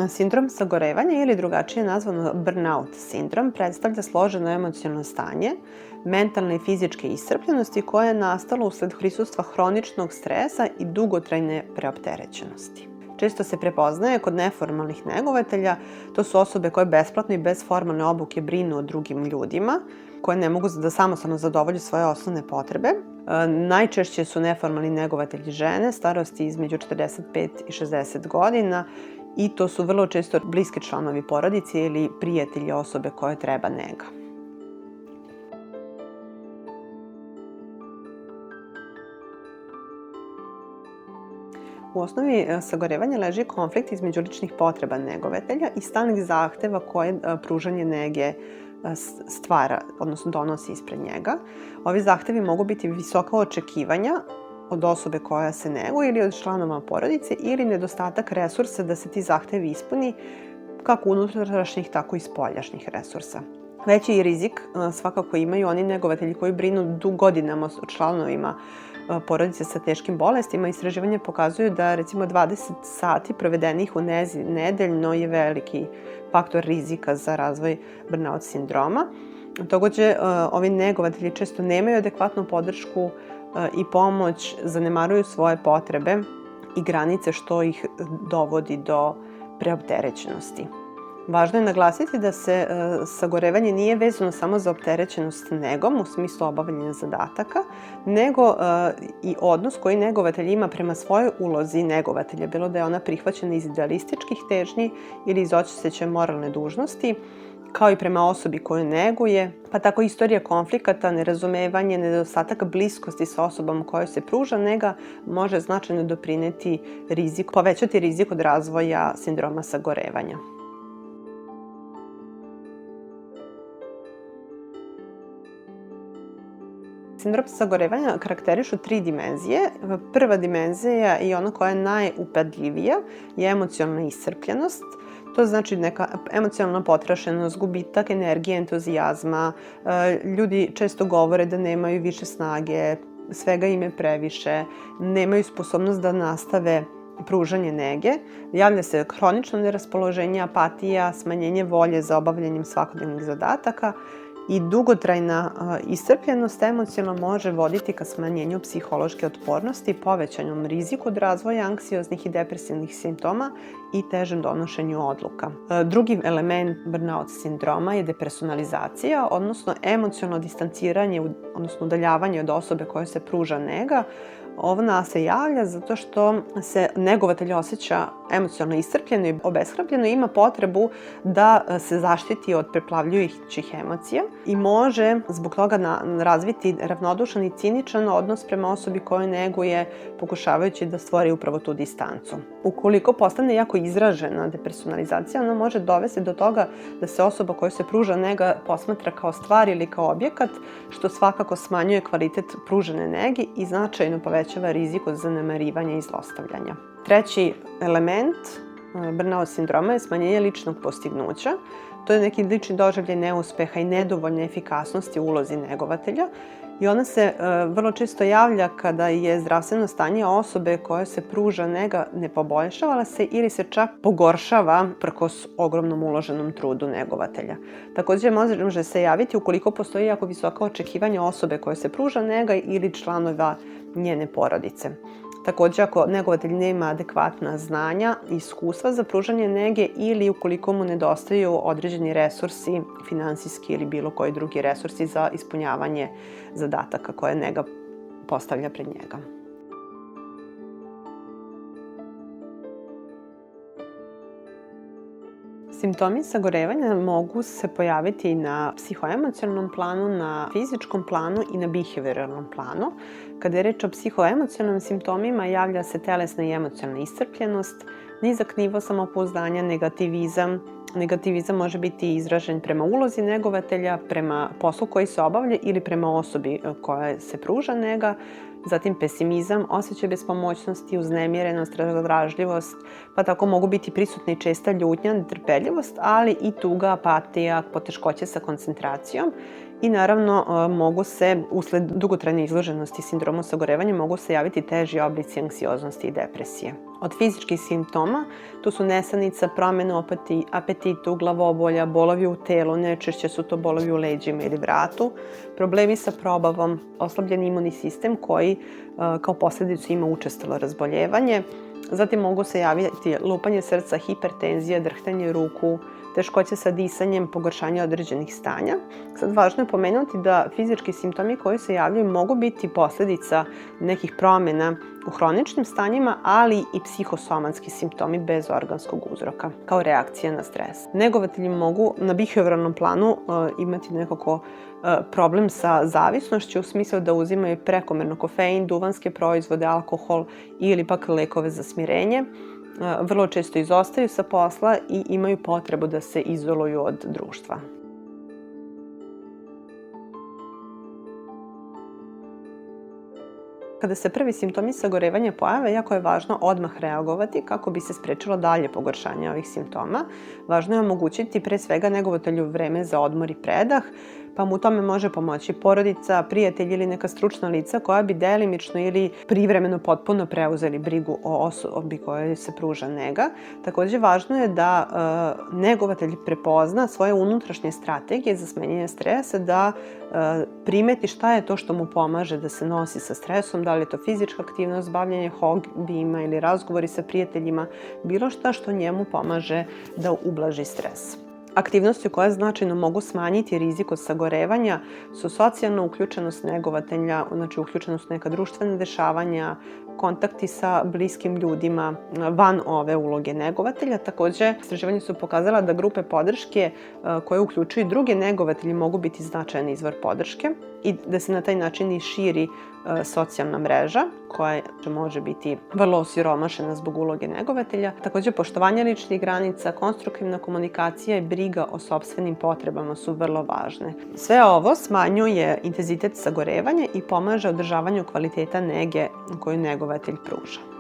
Sindrom sagorevanja ili drugačije nazvano burnout sindrom predstavlja složeno emocionalno stanje, mentalne i fizičke iscrpljenosti koje je nastalo usled prisustva hroničnog stresa i dugotrajne preopterećenosti. Često se prepoznaje kod neformalnih negovatelja, to su osobe koje besplatno i bez formalne obuke brinu o drugim ljudima, koje ne mogu da samostalno zadovolje svoje osnovne potrebe. Najčešće su neformalni negovatelji žene starosti između 45 i 60 godina i to su vrlo često bliski članovi porodice ili prijatelji osobe koje treba nega. U osnovi sagorevanja leži konflikt između ličnih potreba negovatelja i stalnih zahteva koje pružanje nege stvara, odnosno donosi ispred njega. Ovi zahtevi mogu biti visoka očekivanja od osobe koja se neguje ili od članova porodice ili nedostatak resursa da se ti zahtevi ispuni kako unutrašnjih, tako i spoljašnjih resursa. Veći rizik svakako imaju oni negovatelji koji brinu godinama o članovima porodice sa teškim bolestima. Istraživanje pokazuju da recimo 20 sati provedenih u nezi nedeljno je veliki faktor rizika za razvoj burnout sindroma. Takođe, ovi negovatelji često nemaju adekvatnu podršku i pomoć, zanemaruju svoje potrebe i granice što ih dovodi do preopterećenosti. Važno je naglasiti da se sagorevanje nije vezano samo za opterećenost negom u smislu obavljanja zadataka, nego i odnos koji negovatelj ima prema svojoj ulozi negovatelja, bilo da je ona prihvaćena iz idealističkih težnji ili iz osećaja moralne dužnosti, kao i prema osobi koju neguje, pa tako istorija konflikata, nerazumevanje, nedostatak bliskosti sa osobom kojoj se pruža nega može značajno doprineti riziku, povećati rizik od razvoja sindroma sagorevanja. Sindrom sagorevanja karakterišu 3 dimenzije. Prva dimenzija i ona koja je najupadljivija je emocionalna iscrpljenost. To znači neka emocionalna potrašenost, gubitak energije, entuzijazma. Ljudi često govore da nemaju više snage, svega im je previše, nemaju sposobnost da nastave pružanje nege. Javlja se hronično neraspoloženje, apatija, smanjenje volje za obavljanjem svakodnevnih zadataka i dugotrajna iscrpljenost emocionalno može voditi ka smanjenju psihološke otpornosti, povećanom riziku od razvoja anksioznih i depresivnih simptoma i težem donošenju odluka. Drugi element burnout sindroma je depersonalizacija, odnosno emocionalno distanciranje, odnosno udaljavanje od osobe kojoj se pruža nega. Ona se javlja zato što se negovatelj osjeća emocionalno iscrpljeno i obeshrabljeno i ima potrebu da se zaštiti od preplavljujućih emocija i može zbog toga razviti ravnodušan i ciničan odnos prema osobi koju neguje, pokušavajući da stvori upravo tu distancu. Ukoliko postane jako izražena depersonalizacija, ona može dovesti do toga da se osoba kojoj se pruža nega posmatra kao stvar ili kao objekat, što svakako smanjuje kvalitet pružene nege i značajno povećava rizik od zanemarivanja i zlostavljanja. Treći element burnout sindroma je smanjenje ličnog postignuća. To je neki lični doživljaj neuspeha i nedovoljne efikasnosti u ulozi negovatelja i ona se vrlo često javlja kada je zdravstveno stanje osobe koje se pruža nega ne poboljšavala se ili se čak pogoršava prkos ogromnom uloženom trudu negovatelja. Takođe može se javiti ukoliko postoji jako visoka očekivanja osobe koje se pruža nega ili članova njene porodice. Takođe, ako negovatelj nema adekvatna znanja i iskustva za pružanje nege ili ukoliko mu nedostaju određeni resursi, finansijski ili bilo koji drugi resursi za ispunjavanje zadataka koje nega postavlja pred njega. Simptomi sagorevanja mogu se pojaviti na psihoemocionalnom planu, na fizičkom planu i na behavioralnom planu. Kada je reč o psihoemocionalnim simptomima, javlja se telesna i emocionalna iscrpljenost, nizak nivo samopouzdanja, negativizam. Negativizam može biti izražen prema ulozi negovatelja, prema poslu koji se obavlja ili prema osobi koja se pruža nega. Zatim pesimizam, osjećaj bespomoćnosti, uznemirenost, razdražljivost, pa tako mogu biti prisutne i česta ljutnja, netrpeljivost, ali i tuga, apatija, poteškoće sa koncentracijom i naravno mogu se, usled dugotrajne izloženosti sindromu sagorevanja, mogu se javiti teži oblici anksioznosti i depresije. Od fizičkih simptoma tu su nesanica, promjena u apetitu, glavobolja, bolovi u telu, najčešće su to bolovi u leđima ili vratu, problemi sa probavom, oslabljen imunni sistem koji kao posljedicu ima učestalo razboljevanje. Zatim mogu se javiti lupanje srca, hipertenzija, drhtanje ruku, teškoće sa disanjem, pogoršanje određenih stanja. Sad važno je pomenuti da fizički simptomi koji se javljaju mogu biti posljedica nekih promjena u hroničnim stanjima, ali i psihosomatski simptomi bez organskog uzroka, kao reakcija na stres. Negovatelji mogu na behavioralnom planu imati nekako problem sa zavisnošću u smislu da uzimaju prekomerno kofein, duvanske proizvode, alkohol ili pak lekove za smirenje. Vrlo često izostaju sa posla i imaju potrebu da se izoluju od društva. Kada se prvi simptomi sagorevanja pojave, jako je važno odmah reagovati kako bi se sprečilo dalje pogoršanje ovih simptoma. Važno je omogućiti pre svega negovatelju vreme za odmor i predah, pa mu u tome može pomoći porodica, prijatelj ili neka stručna lica koja bi delimično ili privremeno potpuno preuzeli brigu o osobi kojoj se pruža nega. Također važno je da negovatelj prepozna svoje unutrašnje strategije za smanjenje stresa, da primeti šta je to što mu pomaže da se nosi sa stresom, da li je to fizička aktivnost, bavljenje hobijima ili razgovori sa prijateljima, bilo šta što njemu pomaže da ublaži stres. Aktivnosti koje značajno mogu smanjiti rizik od sagorevanja su socijalna uključenost negovatelja, znači uključenost u neka društvena dešavanja, kontakti sa bliskim ljudima van ove uloge negovatelja. Također, istraživanja su pokazala da grupe podrške koje uključuju druge negovatelje mogu biti značajan izvor podrške i da se na taj način i širi socijalna mreža koja može biti vrlo osiromašena zbog uloge negovatelja. Također, poštovanje ličnih granica, konstruktivna komunikacija i briga o sopstvenim potrebama su vrlo važne. Sve ovo smanjuje intenzitet sagorevanja i pomaže održavanju kvaliteta nege koju negovatelj pruža.